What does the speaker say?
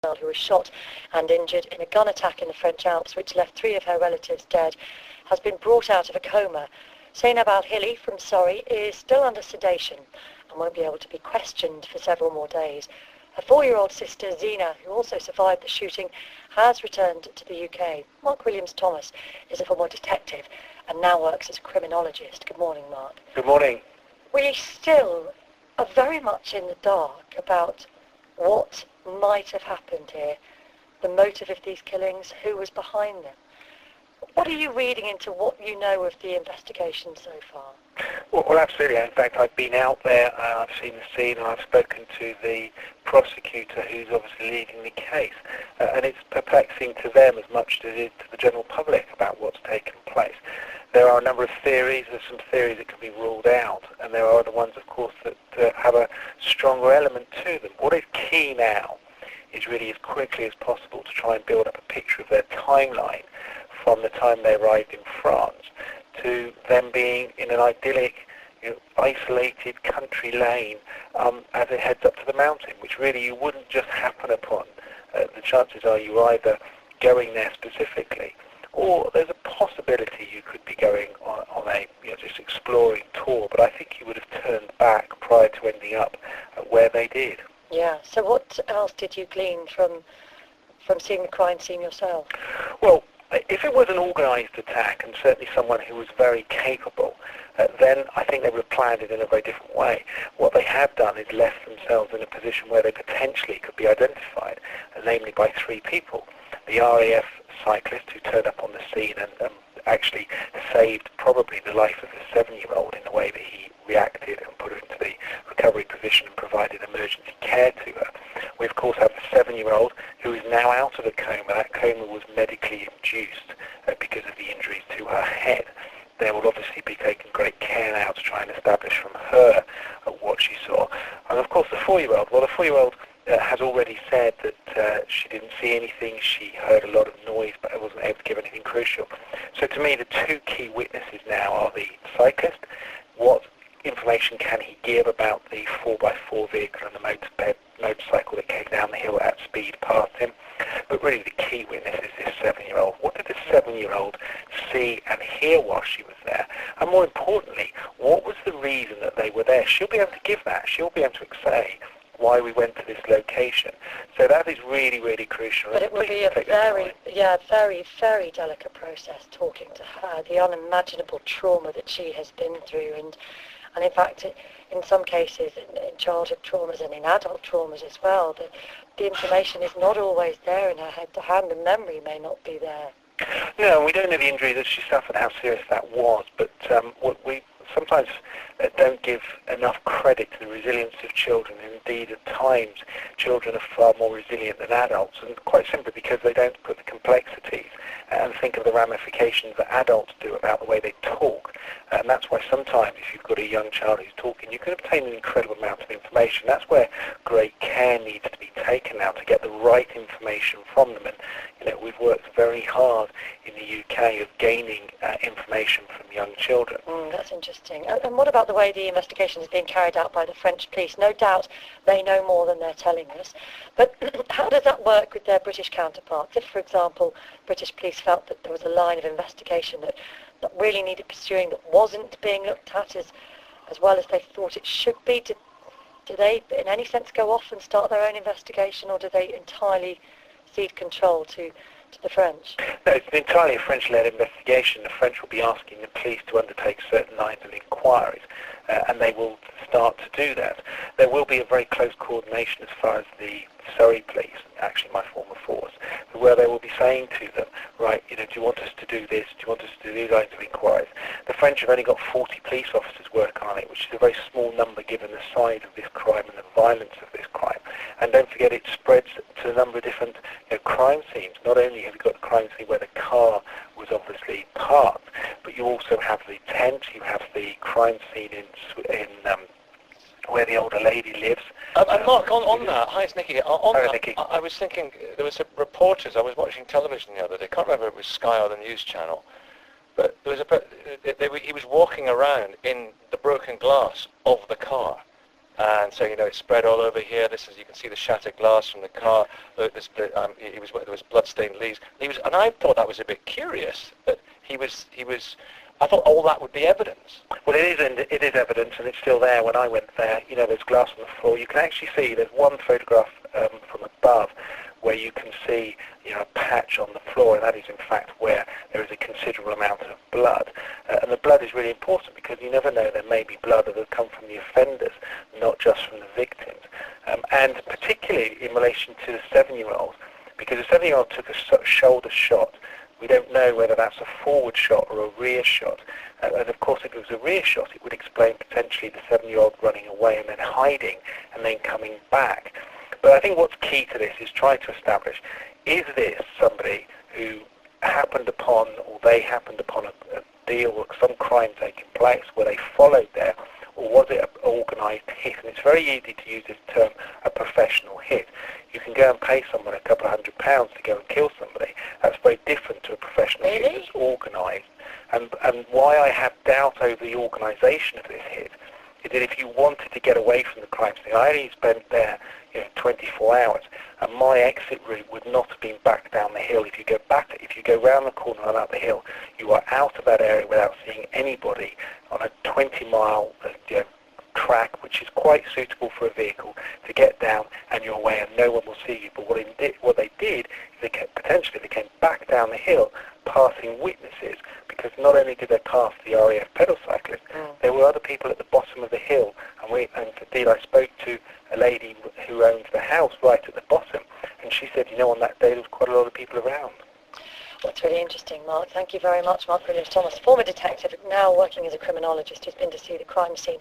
who was shot and injured in a gun attack in the French Alps, which left 3 of her relatives dead, has been brought out of a coma. Zainab Al-Hili from Surrey is still under sedation and won't be able to be questioned for several more days. Her 4-year-old sister Zina, who also survived the shooting, has returned to the UK. Mark Williams-Thomas is a former detective and now works as a criminologist. Good morning, Mark. Good morning. We still are very much in the dark about what might have happened here, the motive of these killings, who was behind them. What are you reading into what you know of the investigation so far? Well, absolutely. In fact, I've been out there, I've seen the scene, and I've spoken to the prosecutor who's obviously leading the case. And it's perplexing to them as much as it is to the general public about what's taken place. There are a number of theories. There's some theories that can be ruled out, and there are other ones, of course, that have a stronger element to them. What is key now is really as quickly as possible to try and build up a picture of their timeline from the time they arrived in France to them being in an idyllic, isolated country lane as it heads up to the mountain, which really you wouldn't just happen upon. The chances are you're either going there specifically, or there's a possibility you could be going on a just exploring tour, but I think you would have turned back prior to ending up where they did. Yeah, so what else did you glean from seeing the crime scene yourself? Well, if it was an organised attack, and certainly someone who was very capable, then I think they would have planned it in a very different way. What they have done is left themselves in a position where they potentially could be identified, namely by 3 people. The RAF cyclist who turned up on the scene and actually saved probably the life of the 7-year-old in the way that he reacted and put her into the recovery position and provided emergency care to her. We of course have the 7-year-old who is now out of a coma. That coma was medically induced because of the injuries to her head. They will obviously be taking great care now to try and establish from her what she saw. And of course the 4-year-old, well, the 4-year-old has already said that she didn't see anything, she heard a lot of noise, but wasn't able to give anything crucial. So to me, the 2 key witnesses now are the cyclist. What information can he give about the 4x4 vehicle and the motorcycle that came down the hill at speed past him? But really the key witness is this 7-year-old. What did the 7-year-old see and hear while she was there? And more importantly, what was the reason that they were there? She'll be able to give that. She'll be able to say why we went to this location. So that is really, really crucial. But it would be a very, very delicate process talking to her, the unimaginable trauma that she has been through, and in fact, in some cases, in childhood traumas and in adult traumas as well, the information is not always there in her head to hand. The memory may not be there. No, we don't know the injury that she suffered, how serious that was, but what we sometimes don't give enough credit to the resilience of children. Indeed, at times, children are far more resilient than adults, and quite simply because they don't put the complexities and think of the ramifications that adults do about the way they talk. And that's why sometimes, if you've got a young child who's talking, you can obtain an incredible amount of information. That's where great care needs to be taken now to get the right information from them. And we've worked very hard in the UK of gaining information from young children. That's interesting. And what about the way the investigation is being carried out by the French police? No doubt they know more than they're telling us. But how does that work with their British counterparts? If, for example, British police felt that there was a line of investigation that really needed pursuing, that wasn't being looked at as well as they thought it should be, do they in any sense go off and start their own investigation, or do they entirely cede control to the French? No, it's entirely a French-led investigation. The French will be asking the police to undertake certain lines of inquiries, and they will start to do that. There will be a very close coordination as far as the Surrey police, actually my former force, where they will be saying to them, right, do you want us to do this? Do you want us to do these lines of inquiries? The French have only got 40 police officers working on it, which is a very small number given the size of this crime and the violence of this crime. And don't forget, it spreads to a number of different crime scenes. Not only have you got the crime scene where the car was obviously parked, but you also have the tent, you have the crime scene in where the older lady lives. And Mark, on that, hi, it's Nicky. Nicky. I was thinking, there was reporters, I was watching television the other day, I can't remember if it was Sky or the news channel, but there was he was walking around in the broken glass of the car, And so, it spread all over here. You can see the shattered glass from the car. Look, there was blood-stained leaves. And I thought that was a bit curious, that I thought all that would be evidence. Well, it is evidence, and it's still there when I went there. There's glass on the floor. You can actually see, there's one photograph from above where you can see a patch on the floor, and that is in fact where there is a considerable amount of blood. And the blood is really important because you never know, there may be blood that has come from the offenders, not just from the victims. And particularly in relation to the 7-year-old, because the 7-year-old took a shoulder shot. We don't know whether that's a forward shot or a rear shot. And of course, if it was a rear shot, it would explain potentially the 7-year-old running away and then hiding and then coming back. But I think what's key to this is trying to establish, is this somebody who happened upon, or they happened upon a deal or some crime taking place where they followed there, or was it an organised hit? And it's very easy to use this term, a professional hit. You can go and pay someone a couple of £100 to go and kill somebody. That's very different to a professional hit that's organised. And why I have doubt over the organisation of this hit is that if you wanted to get away from the crime scene, I only spent there 24 hours, and my exit route would not have been back down the hill. If you go round the corner and up the hill, you are out of that area without seeing anybody on a 20-mile track, which is quite suitable for a vehicle to get down, and you're away and no one will see you. But what they did is they came back down the hill, passing witnesses, because not only did they pass the RAF pedal cyclist, there were other people at the bottom of the hill, and indeed I spoke to a lady who owns the house right at the bottom, and she said, on that day there was quite a lot of people around. Well, it's really interesting, Mark. Thank you very much, Mark Williams-Thomas, former detective, now working as a criminologist who's been to see the crime scene.